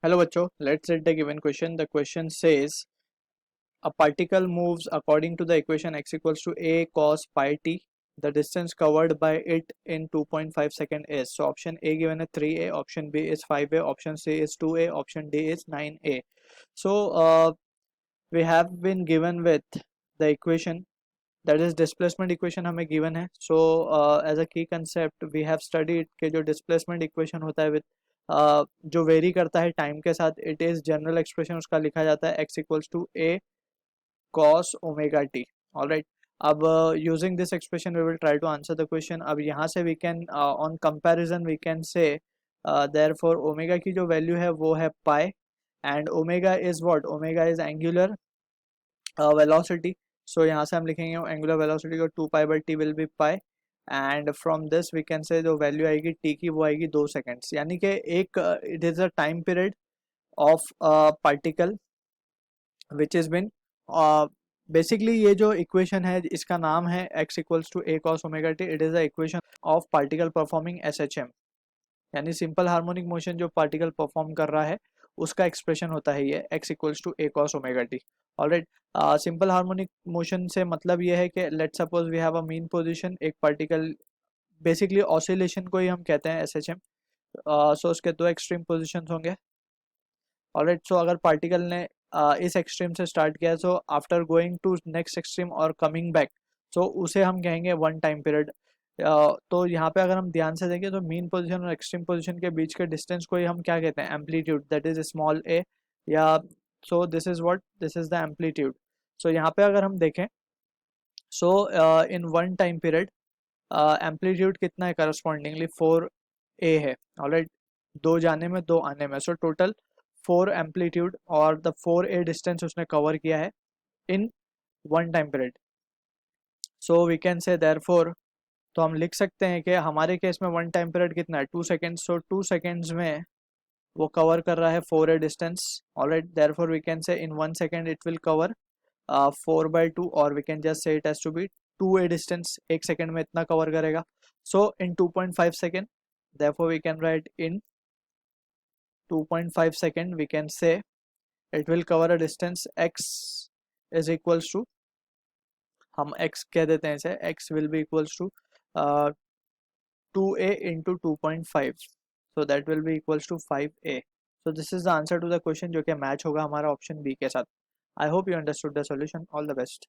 Hello बच्चों, let's read the given question. The question says a particle moves according to the equation x equals to a cos pi t. The distance covered by it in 2.5 second is. So option A given is 3a, option B is 5a, option C is 2a, option D is 9a. So we have been given with the equation, that is displacement equation हमें given है. So as a key concept we have studied कि जो displacement equation होता है with जो very करता है time के साथ, इट इज जनरल एक्सप्रेशन उसका लिखा जाता है x equals to a cos omega t. Alright, अब using this expression we will try to answer the question. अब यहाँ से we can on comparison we can say therefore omega की जो वैल्यू है वो है pi, and omega is what, omega is angular velocity. So यहाँ से हम लिखेंगे एंगुलर वेलोसिटी को 2 pi by T will be pi, and from this we can से जो वैल्यू आएगी टी की वो आएगी 2 सेकेंड्स. यानी कि एक it is a time period of particle which is been basically ये जो इक्वेशन है इसका नाम है x equals to a cos omega t. It is a equation of particle performing SHM, यानी सिंपल हार्मोनिक मोशन जो पार्टिकल परफॉर्म कर रहा है उसका एक्सप्रेशन होता है ये x equals to a cos omega t. Alright, simple harmonic motion से मतलब ये है कि let suppose we have a mean position, एक पार्टिकल, बेसिकली ऑसिलेशन को ही हम कहते हैं SHM. सो उसके दो एक्सट्रीम पोजिशन होंगे. ऑलराइट, सो अगर पार्टिकल ने इस एक्सट्रीम से स्टार्ट किया, so after going to next extreme और कमिंग बैक, सो उसे हम कहेंगे वन टाइम पीरियड. तो यहाँ पे अगर हम ध्यान से देखें तो मीन पोजीशन और एक्सट्रीम पोजीशन के बीच के डिस्टेंस को ही हम क्या कहते हैं, amplitude, that is small A. या so this is what, this is the amplitude. So यहाँ पे अगर हम देखें, so in one time period amplitude कितना है, करस्पॉन्डिंगली 4a है. ऑलराइट, दो जाने में दो आने में, सो टोटल 4 एम्पलीट्यूड और द 4a डिस्टेंस उसने कवर किया है in one time period. So we can say therefore, तो हम लिख सकते हैं कि हमारे केस में वन टाइम पीरियड कितना है, 2 सेकेंड्स. सो 2 सेकेंड्स में वो कवर कर रहा है 4a distance. Alright, therefore we can say in 1 second it will cover 4/2, और we can just say it has to be 2a distance. 1 second में इतना कवर करेगा. So in 2.5 second, therefore we can write in 2.5 second we can say it will cover a distance x is equals to, हम x कह देते हैं इसे, x will be equals to 2a into 2.5, so that will be equals to 5a. So this is the answer to the question जो कि match होगा हमारा option B के साथ. I hope you understood the solution. All the best.